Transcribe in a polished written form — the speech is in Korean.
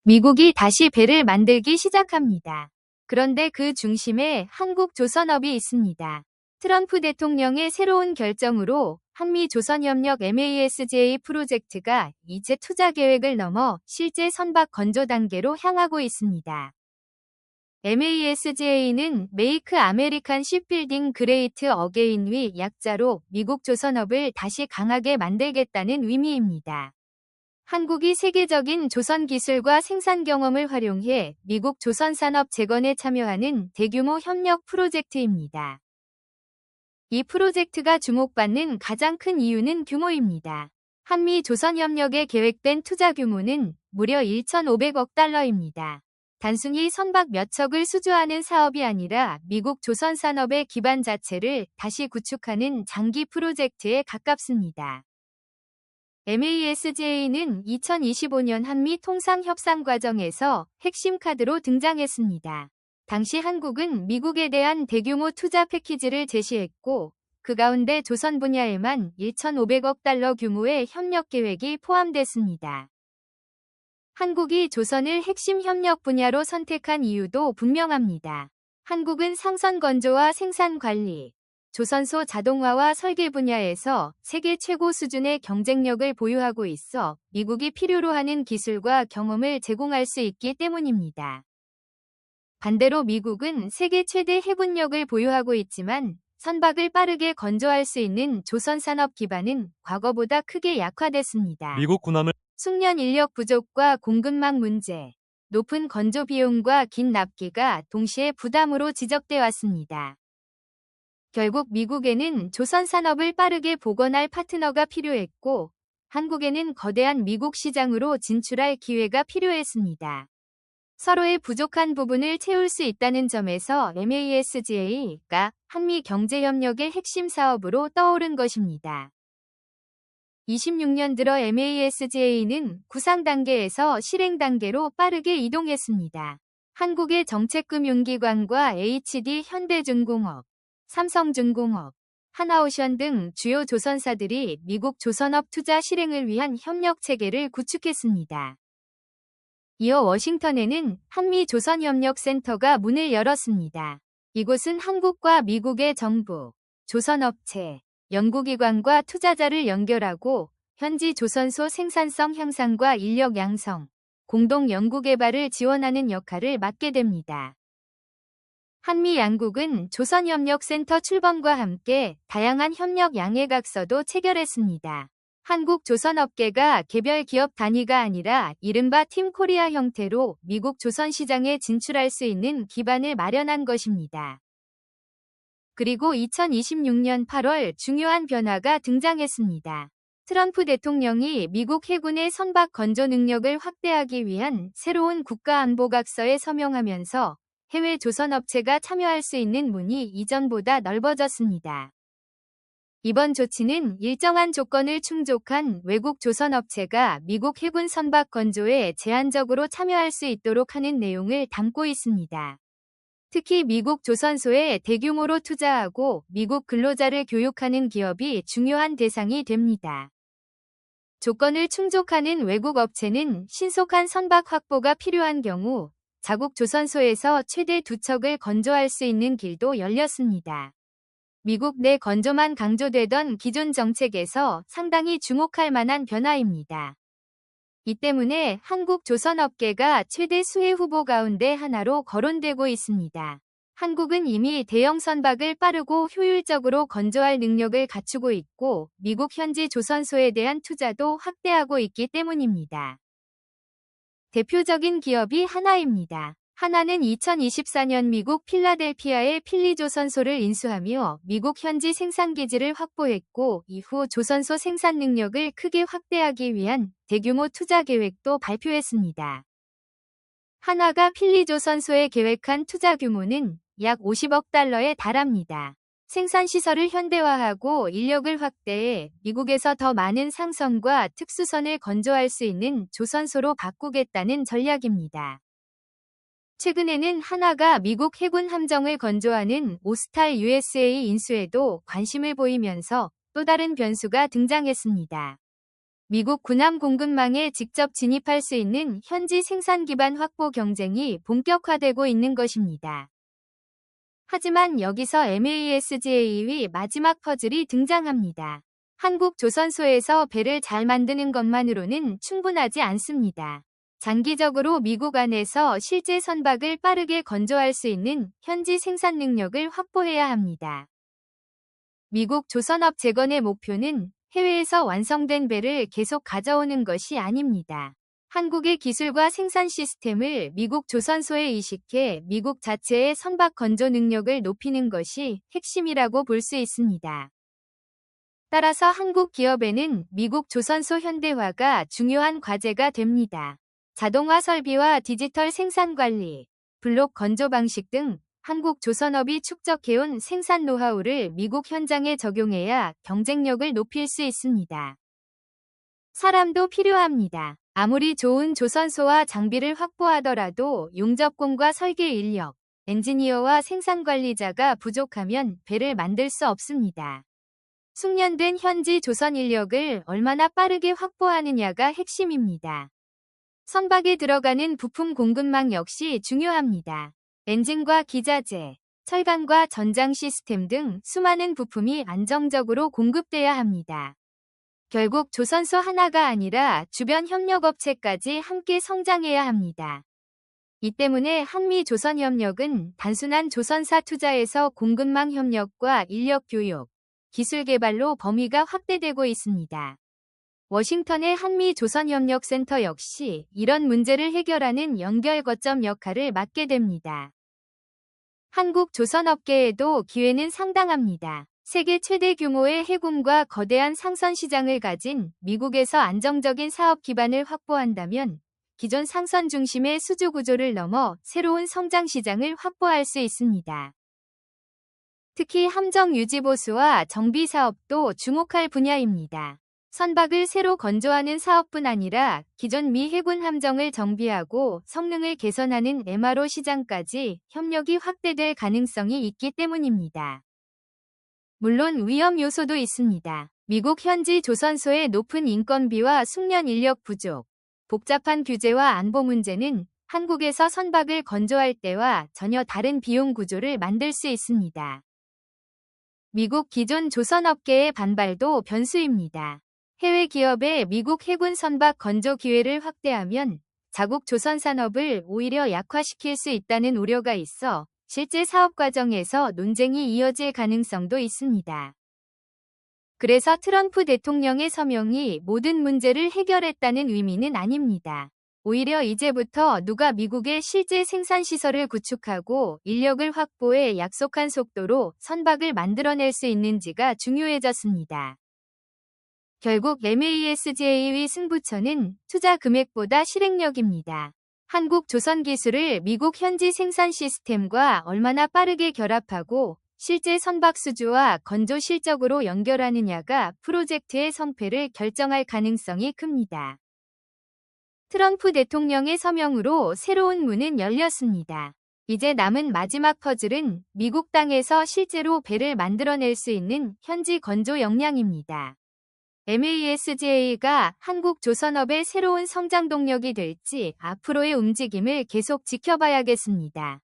미국이 다시 배를 만들기 시작합니다. 그런데 그 중심에 한국조선업이 있습니다. 트럼프 대통령의 새로운 결정으로 한미조선협력 MASJ 프로젝트가 이제 투자 계획을 넘어 실제 선박 건조 단계로 향하고 있습니다. MASJ는 Make American Shipbuilding Great Again의 약자로 미국 조선업을 다시 강하게 만들겠다는 의미입니다. 한국이 세계적인 조선 기술과 생산 경험을 활용해 미국 조선 산업 재건에 참여하는 대규모 협력 프로젝트입니다. 이 프로젝트가 주목받는 가장 큰 이유는 규모입니다. 한미 조선 협력에 계획된 투자 규모는 무려 1,500억 달러입니다. 단순히 선박 몇 척을 수주하는 사업이 아니라 미국 조선 산업의 기반 자체를 다시 구축하는 장기 프로젝트에 가깝습니다. MASJ는 2025년 한미 통상 협상 과정에서 핵심 카드로 등장했습니다. 당시 한국은 미국에 대한 대규모 투자 패키지를 제시했고, 그 가운데 조선 분야에만 1,500억 달러 규모의 협력 계획이 포함됐습니다. 한국이 조선을 핵심 협력 분야로 선택한 이유도 분명합니다. 한국은 상선 건조와 생산 관리, 조선소 자동화와 설계 분야에서 세계 최고 수준의 경쟁력을 보유하고 있어 미국이 필요로 하는 기술과 경험을 제공할 수 있기 때문입니다. 반대로 미국은 세계 최대 해군력을 보유하고 있지만 선박을 빠르게 건조할 수 있는 조선 산업 기반은 과거보다 크게 약화됐습니다. 미국 군함을 숙련 인력 부족과 공급망 문제, 높은 건조 비용과 긴 납기가 동시에 부담으로 지적돼 왔습니다. 결국 미국에는 조선 산업을 빠르게 복원할 파트너가 필요했고, 한국에는 거대한 미국 시장으로 진출할 기회가 필요했습니다. 서로의 부족한 부분을 채울 수 있다는 점에서 MASJ가 한미 경제협력의 핵심 사업으로 떠오른 것입니다. 26년 들어 MASJ는 구상 단계에서 실행 단계로 빠르게 이동했습니다. 한국의 정책금융기관과 HD 현대중공업, 삼성중공업, 하나오션 등 주요 조선사들이 미국 조선업 투자 실행을 위한 협력 체계를 구축했습니다. 이어 워싱턴에는 한미조선협력센터가 문을 열었습니다. 이곳은 한국과 미국의 정부, 조선업체, 연구기관과 투자자를 연결하고 현지 조선소 생산성 향상과 인력 양성, 공동 연구개발을 지원하는 역할을 맡게 됩니다. 한미 양국은 조선협력센터 출범과 함께 다양한 협력 양해각서도 체결했습니다. 한국 조선업계가 개별 기업 단위가 아니라 이른바 팀 코리아 형태로 미국 조선 시장에 진출할 수 있는 기반을 마련한 것입니다. 그리고 2026년 8월 중요한 변화가 등장했습니다. 트럼프 대통령이 미국 해군의 선박 건조 능력을 확대하기 위한 새로운 국가안보각서에 서명하면서 해외 조선업체가 참여할 수 있는 문이 이전보다 넓어졌습니다. 이번 조치는 일정한 조건을 충족한 외국 조선업체가 미국 해군 선박 건조에 제한적으로 참여할 수 있도록 하는 내용을 담고 있습니다. 특히 미국 조선소에 대규모로 투자하고 미국 근로자를 교육하는 기업이 중요한 대상이 됩니다. 조건을 충족하는 외국 업체는 신속한 선박 확보가 필요한 경우 자국 조선소에서 최대 2척을 건조할 수 있는 길도 열렸습니다. 미국 내 건조만 강조되던 기존 정책에서 상당히 주목할 만한 변화입니다. 이 때문에 한국 조선업계가 최대 수혜 후보 가운데 하나로 거론되고 있습니다. 한국은 이미 대형 선박을 빠르고 효율적으로 건조할 능력을 갖추고 있고 미국 현지 조선소에 대한 투자도 확대하고 있기 때문입니다. 대표적인 기업이 하나입니다. 하나는 2024년 미국 필라델피아의 필리조선소를 인수하며 미국 현지 생산기지를 확보했고 이후 조선소 생산 능력을 크게 확대하기 위한 대규모 투자 계획도 발표했습니다. 하나가 필리조선소에 계획한 투자 규모는 약 50억 달러에 달합니다. 생산시설을 현대화하고 인력을 확대해 미국에서 더 많은 상선과 특수선을 건조할 수 있는 조선소로 바꾸겠다는 전략입니다. 최근에는 하나가 미국 해군 함정을 건조하는 오스탈 USA 인수에도 관심을 보이면서 또 다른 변수가 등장했습니다. 미국 군함 공급망에 직접 진입할 수 있는 현지 생산 기반 확보 경쟁이 본격화되고 있는 것입니다. 하지만 여기서 MASGA의 마지막 퍼즐이 등장합니다. 한국 조선소에서 배를 잘 만드는 것만으로는 충분하지 않습니다. 장기적으로 미국 안에서 실제 선박을 빠르게 건조할 수 있는 현지 생산 능력을 확보해야 합니다. 미국 조선업 재건의 목표는 해외에서 완성된 배를 계속 가져오는 것이 아닙니다. 한국의 기술과 생산 시스템을 미국 조선소에 이식해 미국 자체의 선박 건조 능력을 높이는 것이 핵심이라고 볼 수 있습니다. 따라서 한국 기업에는 미국 조선소 현대화가 중요한 과제가 됩니다. 자동화 설비와 디지털 생산 관리, 블록 건조 방식 등 한국 조선업이 축적해온 생산 노하우를 미국 현장에 적용해야 경쟁력을 높일 수 있습니다. 사람도 필요합니다. 아무리 좋은 조선소와 장비를 확보하더라도 용접공과 설계 인력, 엔지니어와 생산 관리자가 부족하면 배를 만들 수 없습니다. 숙련된 현지 조선 인력을 얼마나 빠르게 확보하느냐가 핵심입니다. 선박에 들어가는 부품 공급망 역시 중요합니다. 엔진과 기자재, 철강과 전장 시스템 등 수많은 부품이 안정적으로 공급돼야 합니다. 결국 조선소 하나가 아니라 주변 협력업체까지 함께 성장해야 합니다. 이 때문에 한미-조선협력은 단순한 조선사 투자에서 공급망 협력과 인력 교육, 기술 개발로 범위가 확대되고 있습니다. 워싱턴의 한미-조선협력센터 역시 이런 문제를 해결하는 연결 거점 역할을 맡게 됩니다. 한국 조선업계에도 기회는 상당합니다. 세계 최대 규모의 해군과 거대한 상선 시장을 가진 미국에서 안정적인 사업 기반을 확보한다면 기존 상선 중심의 수주 구조를 넘어 새로운 성장 시장을 확보할 수 있습니다. 특히 함정 유지 보수와 정비 사업도 주목할 분야입니다. 선박을 새로 건조하는 사업뿐 아니라 기존 미 해군 함정을 정비하고 성능을 개선하는 MRO 시장까지 협력이 확대될 가능성이 있기 때문입니다. 물론 위험 요소도 있습니다. 미국 현지 조선소의 높은 인건비와 숙련 인력 부족, 복잡한 규제와 안보 문제는 한국에서 선박을 건조할 때와 전혀 다른 비용 구조를 만들 수 있습니다. 미국 기존 조선업계의 반발도 변수입니다. 해외 기업의 미국 해군 선박 건조 기회를 확대하면 자국 조선 산업을 오히려 약화시킬 수 있다는 우려가 있어 실제 사업 과정에서 논쟁이 이어질 가능성도 있습니다. 그래서 트럼프 대통령의 서명이 모든 문제를 해결했다는 의미는 아닙니다. 오히려 이제부터 누가 미국의 실제 생산 시설을 구축하고 인력을 확보해 약속한 속도로 선박을 만들어낼 수 있는지가 중요해졌습니다. 결국 MASGA의 승부처는 투자 금액보다 실행력입니다. 한국 조선 기술을 미국 현지 생산 시스템과 얼마나 빠르게 결합하고 실제 선박 수주와 건조 실적으로 연결하느냐가 프로젝트의 성패를 결정할 가능성이 큽니다. 트럼프 대통령의 서명으로 새로운 문은 열렸습니다. 이제 남은 마지막 퍼즐은 미국 땅에서 실제로 배를 만들어낼 수 있는 현지 건조 역량입니다. MASGA가 한국 조선업의 새로운 성장 동력이 될지 앞으로의 움직임을 계속 지켜봐야겠습니다.